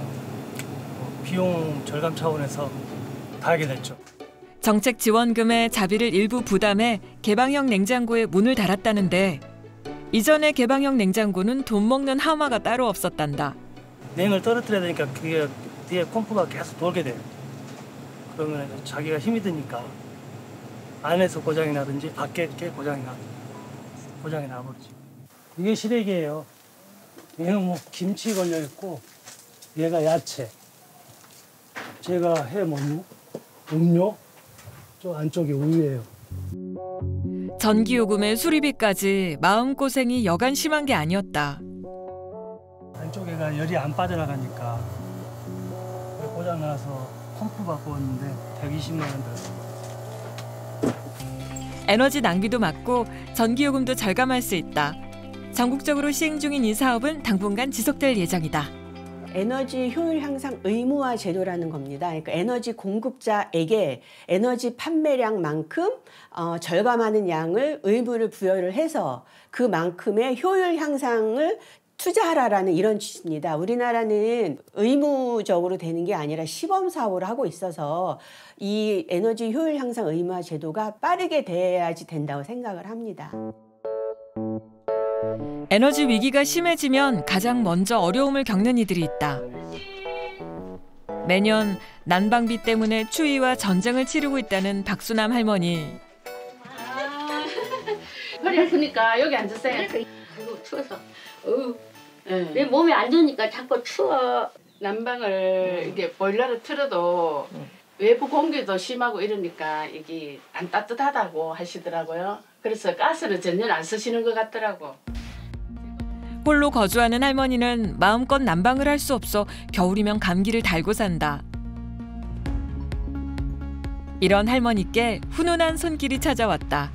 Speaker 14: 비용 절감 차원에서 다 하게 됐죠.
Speaker 1: 정책 지원금의 자비를 일부 부담해 개방형 냉장고에 문을 달았다는데 이전의 개방형 냉장고는 돈 먹는 하마가 따로 없었단다.
Speaker 14: 냉을 떨어뜨려야 되니까 그게 뒤에 펌프가 계속 돌게 돼요. 그러면 자기가 힘이 드니까 안에서 고장이 나든지 밖에 고장이 나버리지. 이게 시래기예요. 얘는 뭐 김치 걸려 있고 얘가 야채. 제가 해먹는 음료. 저 안쪽이 우유예요.
Speaker 1: 전기요금의 수리비까지 마음고생이 여간 심한 게 아니었다.
Speaker 14: 안쪽에가 열이 안 빠져나가니까 고장나서 펌프 바꾸었는데 120만 원 들었어요.
Speaker 1: 에너지 낭비도 막고 전기요금도 절감할 수 있다. 전국적으로 시행 중인 이 사업은 당분간 지속될 예정이다.
Speaker 3: 에너지 효율 향상 의무화 제도라는 겁니다. 그러니까 에너지 공급자에게 에너지 판매량만큼 절감하는 양을 의무를 부여를 해서 그만큼의 효율 향상을 투자하라라는 이런 취지입니다. 우리나라는 의무적으로 되는 게 아니라 시범 사업을 하고 있어서 이 에너지 효율 향상 의무화 제도가 빠르게 돼야지 된다고 생각을 합니다.
Speaker 1: 에너지 위기가 심해지면 가장 먼저 어려움을 겪는 이들이 있다. 매년 난방비 때문에 추위와 전쟁을 치르고 있다는 박수남 할머니.
Speaker 15: 허리 아프니까 여기 앉으세요. 아이고 추워서. 내 몸이 안 좋으니까 자꾸 추워. 난방을 이게 보일러를 틀어도 외부 공기도 심하고 이러니까 이게 안 따뜻하다고 하시더라고요. 그래서 가스를 전혀 안 쓰시는 것 같더라고.
Speaker 1: 홀로 거주하는 할머니는 마음껏 난방을 할 수 없어 겨울이면 감기를 달고 산다. 이런 할머니께 훈훈한 손길이 찾아왔다.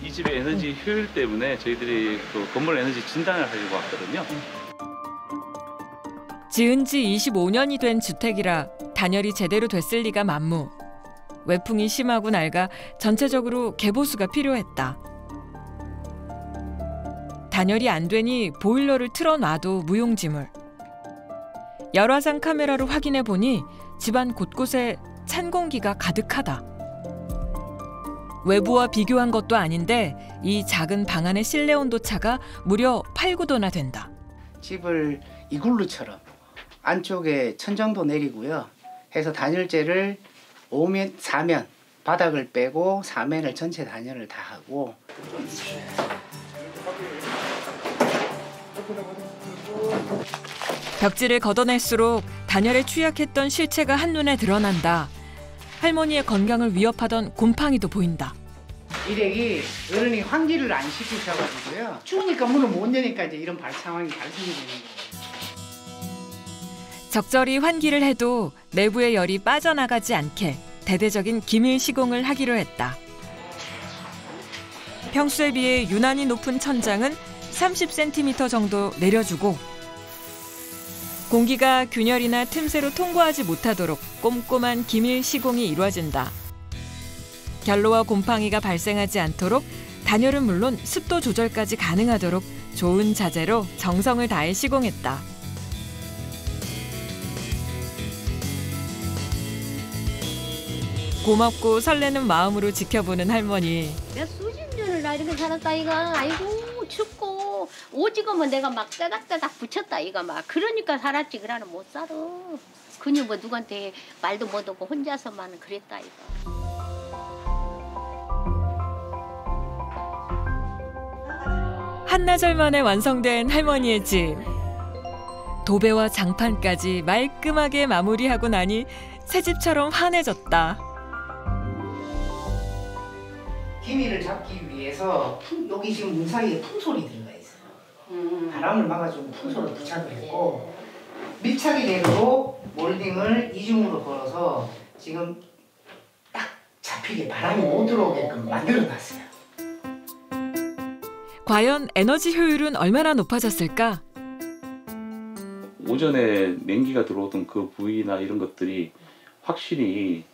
Speaker 27: 이 집의 에너지 효율 때문에 저희들이 또 건물 에너지 진단을 하려고 왔거든요.
Speaker 1: 지은 지 25년이 된 주택이라 단열이 제대로 됐을 리가 만무. 외풍이 심하고 낡아 전체적으로 개보수가 필요했다. 단열이 안 되니 보일러를 틀어놔도 무용지물. 열화상 카메라로 확인해 보니 집안 곳곳에 찬 공기가 가득하다. 외부와 비교한 것도 아닌데 이 작은 방 안의 실내 온도 차가 무려 8, 9도나 된다.
Speaker 12: 집을 이글루처럼 안쪽에 천장도 내리고요. 해서 단열재를 5면, 4면 바닥을 빼고 4면을 전체 단열을 다 하고
Speaker 1: 벽지를 걷어낼수록 단열에 취약했던 실체가 한눈에 드러난다. 할머니의 건강을 위협하던 곰팡이도 보인다.
Speaker 12: 일액이 어른이 환기를 안 시키셔가지고요. 추우니까 문을 못 여니까 이제 이런 상황이 발생이 되는 거예요.
Speaker 1: 적절히 환기를 해도 내부의 열이 빠져나가지 않게 대대적인 기밀 시공을 하기로 했다. 평소에 비해 유난히 높은 천장은 30cm 정도 내려주고 공기가 균열이나 틈새로 통과하지 못하도록 꼼꼼한 기밀 시공이 이루어진다. 결로와 곰팡이가 발생하지 않도록 단열은 물론 습도 조절까지 가능하도록 좋은 자재로 정성을 다해 시공했다. 고맙고 설레는 마음으로 지켜보는 할머니.
Speaker 17: 내가 수십 년을 나 이렇게 살았다 이가. 아이고 춥고 오지금은 내가 막 따닥따닥 붙였다 이가 막. 그러니까 살았지. 그러나 못 살아. 그녀 뭐 누구한테 말도 못 하고 혼자서만 그랬다 이가.
Speaker 1: 한나절 만에 완성된 할머니의 집. 도배와 장판까지 말끔하게 마무리하고 나니 새 집처럼 환해졌다.
Speaker 12: 기미를 잡기 위해서 여기 지금 문 사이에 풍솔이 들어가 있어요. 바람을 막아주는 풍솔을 부착을 했고 밀착이 되도록 몰딩을 이중으로 걸어서 지금 딱 잡히게 바람이 못 들어오게끔 만들어놨어요.
Speaker 1: 과연 에너지 효율은 얼마나 높아졌을까?
Speaker 27: 오전에 냉기가 들어오던 그 부위나 이런 것들이 확실히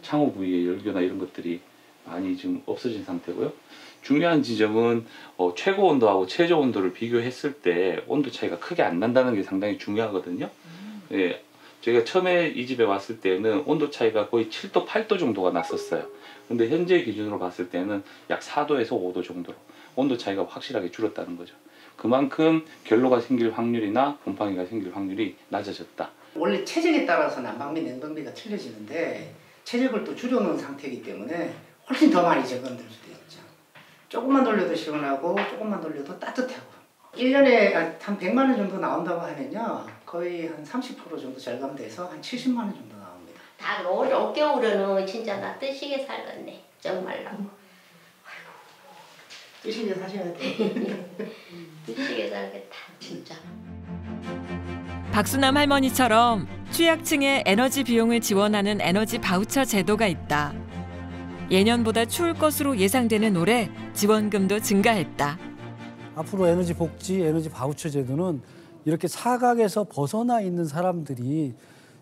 Speaker 27: 창호 부위의 열교나 이런 것들이 많이 좀 없어진 상태고요. 중요한 지점은 최고 온도하고 최저 온도를 비교했을 때 온도 차이가 크게 안 난다는 게 상당히 중요하거든요. 예, 저희가 처음에 이 집에 왔을 때는 온도 차이가 거의 7도, 8도 정도가 났었어요. 근데 현재 기준으로 봤을 때는 약 4도에서 5도 정도로 온도 차이가 확실하게 줄었다는 거죠. 그만큼 결로가 생길 확률이나 곰팡이가 생길 확률이 낮아졌다.
Speaker 12: 원래 체적에 따라서 난방비, 냉방비가 틀려지는데 체적을 또 줄여놓은 상태이기 때문에 훨씬 더 많이 절감될 수도 있죠. 조금만 돌려도 시원하고 조금만 돌려도 따뜻하고 1년에 한 100만 원 정도 나온다고 하면요. 거의 한 30% 정도 절감돼서 한 70만 원 정도 나옵니다.
Speaker 17: 다 올겨울에는 진짜 나 뜨시게 살겠네. 정말로.
Speaker 12: 뜨시게 사셔야 돼.
Speaker 17: 뜨시게 살겠다. 진짜.
Speaker 1: 박수남 할머니처럼 취약층의 에너지 비용을 지원하는 에너지 바우처 제도가 있다. 예년보다 추울 것으로 예상되는 올해 지원금도 증가했다.
Speaker 18: 앞으로 에너지 복지, 에너지 바우처 제도는 이렇게 사각에서 벗어나 있는 사람들이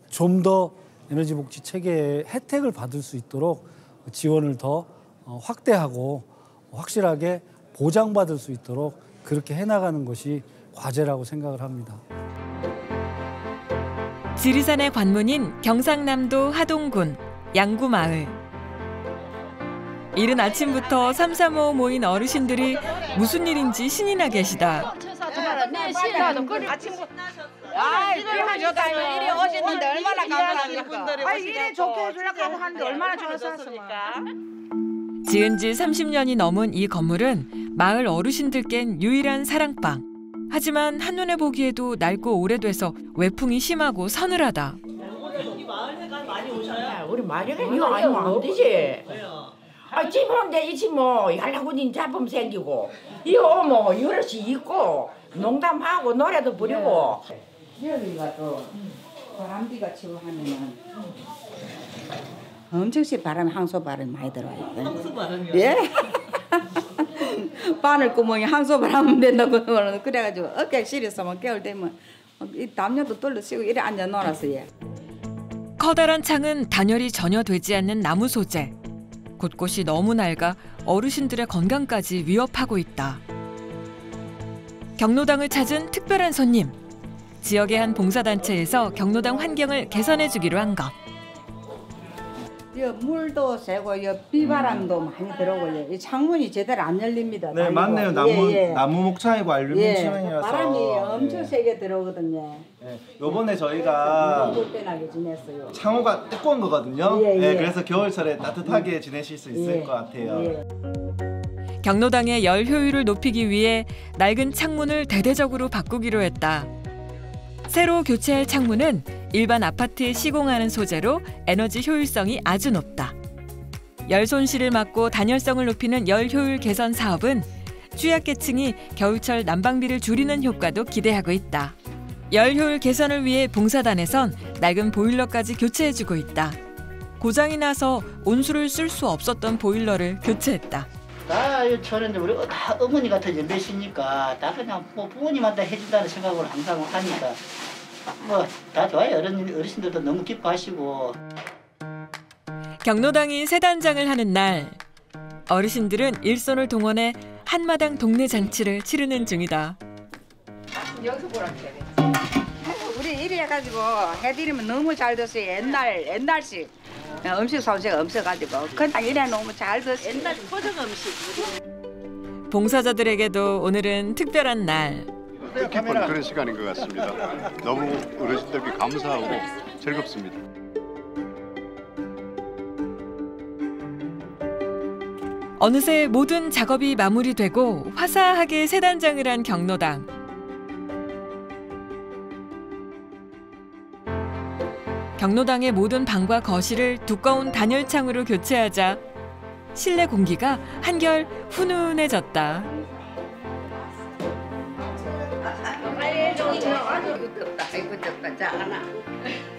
Speaker 18: 좀 더 에너지 복지 체계의 혜택을 받을 수 있도록 지원을 더 확대하고 확실하게 보장받을 수 있도록 그렇게 해나가는 것이 과제라고 생각을 합니다.
Speaker 1: 지리산의 관문인 경상남도 하동군 양구마을. 이른 아침부터 삼삼오오 모인 어르신들이 무슨 일인지 신이 나 계시다.
Speaker 19: 이걸 줬다 이리 오셨는데 얼마나 감사합니까? 이리 좋게 해주려고 하는데 얼마나 좋았습니까?
Speaker 1: 지은 지 30년이 넘은 이 건물은 마을 어르신들께는 유일한 사랑방. 하지만 한눈에 보기에도 낡고 오래돼서 외풍이 심하고 서늘하다.
Speaker 19: 우리 마을회관 많이 오셔요? 우리 마을회관 이거 아니면 안 되지. 집 오는데 이 집 뭐 연락군인 잡음 생기고 이거 뭐 여럿이 있고 농담하고 노래도 부르고 여기가 또 바람비가 치고 하면은 엄청 시 바람이 항소 바람이 많이 들어와요. 항소 바람이요? 예. 바늘 구멍이 항소 바람 된다고 그래가지고 어깨 시렸으면 겨울 되면 이 담요도 떨어지고 이래 앉아 놀았어 얘.
Speaker 1: 커다란 창은 단열이 전혀 되지 않는 나무 소재. 곳곳이 너무 낡아 어르신들의 건강까지 위협하고 있다. 경로당을 찾은 특별한 손님. 지역의 한 봉사단체에서 경로당 환경을 개선해주기로 한 것.
Speaker 5: 물도 새고 비바람도 많이 들어오고요. 이 창문이 제대로 안 열립니다.
Speaker 6: 네, 맞네요. 나무 목창이고 알루미늄 치명이라서.
Speaker 5: 바람이 엄청 세게 들어오거든요.
Speaker 6: 네, 요번에 저희가
Speaker 5: 불편하게 지냈어요.
Speaker 6: 창호가 두꺼운 거거든요. 네, 그래서 겨울철에 따뜻하게 지내실 수 있을 것 같아요.
Speaker 1: 경로당의 열 효율을 높이기 위해 낡은 창문을 대대적으로 바꾸기로 했다. 새로 교체할 창문은 일반 아파트에 시공하는 소재로 에너지 효율성이 아주 높다. 열 손실을 막고 단열성을 높이는 열 효율 개선 사업은 취약계층이 겨울철 난방비를 줄이는 효과도 기대하고 있다. 열 효율 개선을 위해 봉사단에선 낡은 보일러까지 교체해주고 있다. 고장이 나서 온수를 쓸 수 없었던 보일러를 교체했다.
Speaker 12: 저는 우리 다 어머니 같은 연배시니까 다 그냥 뭐 부모님한테 해준다는 생각으로 항상 하니까 뭐 다 좋아요. 어르신들도 너무 기뻐하시고.
Speaker 1: 경로당이 새 단장을 하는 날, 어르신들은 일손을 동원해 한마당 동네 잔치를 치르는 중이다.
Speaker 5: 여기서 보라고 우리 이리 해가지고 해드리면 너무 잘 됐어요. 옛날식 음식 솜씨가 없어가지고 그냥 이래 너무 잘 됐어요.
Speaker 15: 옛날 포장 음식.
Speaker 1: 봉사자들에게도 오늘은 특별한 날.
Speaker 20: 뜻깊은 그런 시간인 것 같습니다. 너무 어르신들께 감사하고 즐겁습니다.
Speaker 1: 어느새 모든 작업이 마무리되고 화사하게 새 단장을 한 경로당. 경로당의 모든 방과 거실을 두꺼운 단열창으로 교체하자 실내 공기가 한결 훈훈해졌다.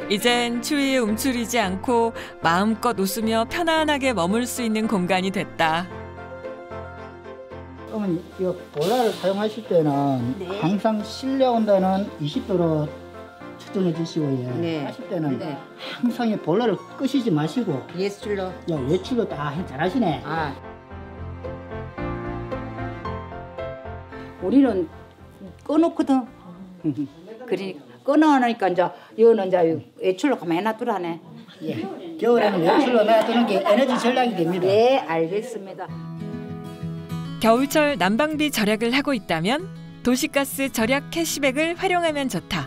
Speaker 1: 이젠 추위에 움츠리지 않고 마음껏 웃으며 편안하게 머물 수 있는 공간이 됐다.
Speaker 21: 어머니, 이 보일러를 사용하실 때는 항상 실내 온도는 20도로 측정해 주시고요. 하실 때는 항상 이 보일러를 끄시지 마시고
Speaker 5: 예출로
Speaker 21: 외출로 다 잘하시네.
Speaker 5: 우리는 꺼놓거든. 그러니까 꺼놓으니까 이제 이거는 이제 외출로 가만히 놔두라네.
Speaker 21: 겨울에는 외출로 놔두는 게 에너지 절약이 됩니다.
Speaker 5: 네, 알겠습니다.
Speaker 1: 겨울철 난방비 절약을 하고 있다면 도시가스 절약 캐시백을 활용하면 좋다.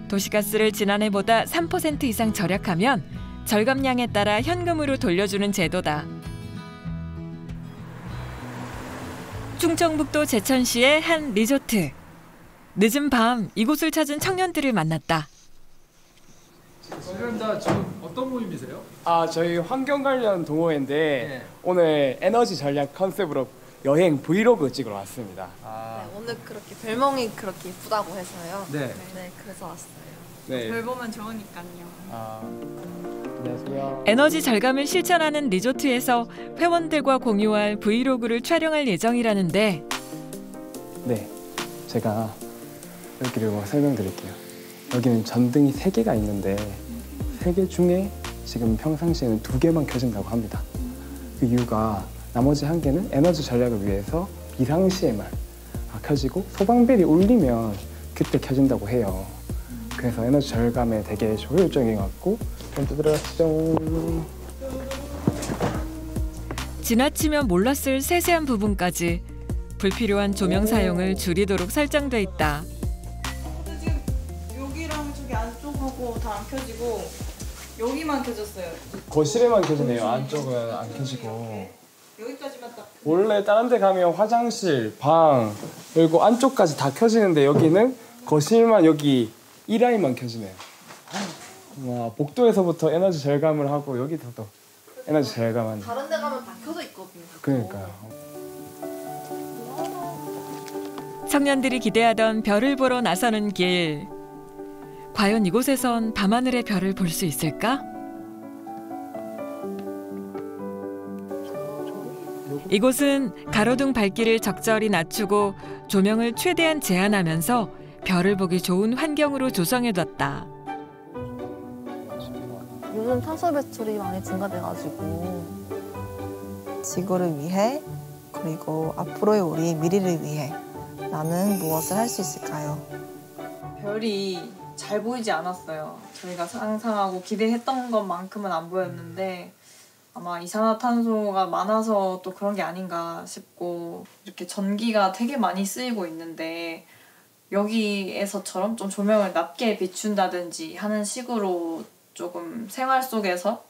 Speaker 1: 도시가스를 지난해보다 3% 이상 절약하면 절감량에 따라 현금으로 돌려주는 제도다. 충청북도 제천시의 한 리조트. 늦은 밤 이곳을 찾은 청년들을 만났다.
Speaker 16: 지금 어떤 모임이세요?
Speaker 22: 저희 환경 관련 동호회인데 오늘 에너지 전략 컨셉으로 여행 브이로그 찍으러 왔습니다.
Speaker 23: 네, 오늘 그렇게 별명이 그렇게 이쁘다고 해서요. 네, 그래서 왔어요.
Speaker 22: 네.
Speaker 23: 별 보면 좋으니까요.
Speaker 22: 안녕하세요.
Speaker 1: 에너지 절감을 실천하는 리조트에서 회원들과 공유할 브이로그를 촬영할 예정이라는데.
Speaker 22: 네, 제가 여기를 설명드릴게요. 여기는 전등이 3개가 있는데 3개 중에 지금 평상시에는 2개만 켜진다고 합니다. 그 이유가 나머지 1개는 에너지 전략을 위해서 비상시에만 켜지고 소방벨이 울리면 그때 켜진다고 해요. 그래서 에너지 절감에 되게 효율적인 것 같고 좀 들어가시죠.
Speaker 1: 지나치면 몰랐을 세세한 부분까지 불필요한 조명 사용을 줄이도록 설정돼 있다.
Speaker 23: 여기랑 저기 안쪽하고 다 안 켜지고 여기만 켜졌어요.
Speaker 22: 거실에만 켜지네요. 안쪽은 안 켜지고.
Speaker 23: 여기까지만 딱.
Speaker 22: 원래 다른 데 가면 화장실, 방, 그리고 안쪽까지 다 켜지는데 여기는 거실만 여기 이 라인만 켜지네요. 와, 복도에서부터 에너지 절감을 하고 여기서도 에너지 절감하는.
Speaker 23: 다른 데 가면 다 켜져 있거든요.
Speaker 22: 그러니까요.
Speaker 1: 청년들이 기대하던 별을 보러 나서는 길. 과연 이곳에선 밤하늘의 별을 볼 수 있을까? 이곳은 가로등 밝기를 적절히 낮추고 조명을 최대한 제한하면서 별을 보기 좋은 환경으로 조성해뒀다.
Speaker 23: 요즘 탄소 배출이 많이 증가돼가지고 지구를 위해 그리고 앞으로의 우리 미래를 위해 나는 무엇을 할 수 있을까요?
Speaker 2: 별이 잘 보이지 않았어요. 저희가 상상하고 기대했던 것만큼은 안 보였는데 아마 이산화탄소가 많아서 또 그런 게 아닌가 싶고, 이렇게 전기가 되게 많이 쓰이고 있는데 여기에서처럼 좀 조명을 낮게 비춘다든지 하는 식으로 조금 생활 속에서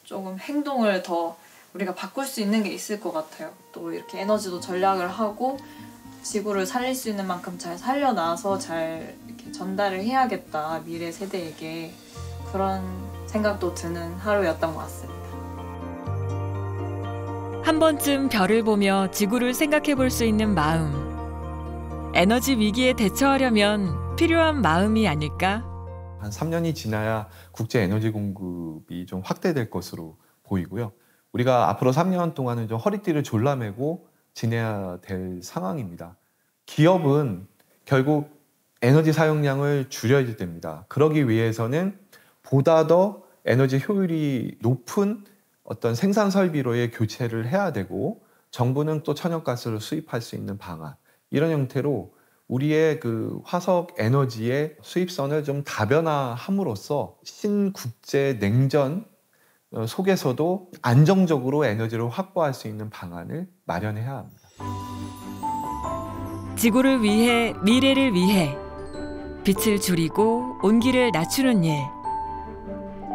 Speaker 2: 조금 행동을 더 우리가 바꿀 수 있는 게 있을 것 같아요. 또 이렇게 에너지도 절약을 하고 지구를 살릴 수 있는 만큼 잘 살려놔서 잘 이렇게 전달을 해야겠다, 미래 세대에게. 그런 생각도 드는 하루였던 것 같습니다.
Speaker 1: 한 번쯤 별을 보며 지구를 생각해 볼 수 있는 마음. 에너지 위기에 대처하려면 필요한 마음이 아닐까?
Speaker 4: 한 3년이 지나야 국제 에너지 공급이 좀 확대될 것으로 보이고요. 우리가 앞으로 3년 동안은 좀 허리띠를 졸라매고 지내야 될 상황입니다. 기업은 결국 에너지 사용량을 줄여야 됩니다. 그러기 위해서는 보다 더 에너지 효율이 높은 어떤 생산 설비로의 교체를 해야 되고, 정부는 또 천연가스를 수입할 수 있는 방안, 이런 형태로 우리의 그 화석 에너지의 수입선을 좀 다변화함으로써 신국제 냉전 속에서도 안정적으로 에너지를 확보할 수 있는 방안을 마련해야 합니다.
Speaker 1: 지구를 위해, 미래를 위해 빛을 줄이고 온기를 낮추는 일.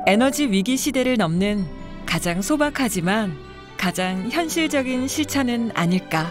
Speaker 1: 에너지 위기 시대를 넘는 가장 소박하지만 가장 현실적인 실천은 아닐까.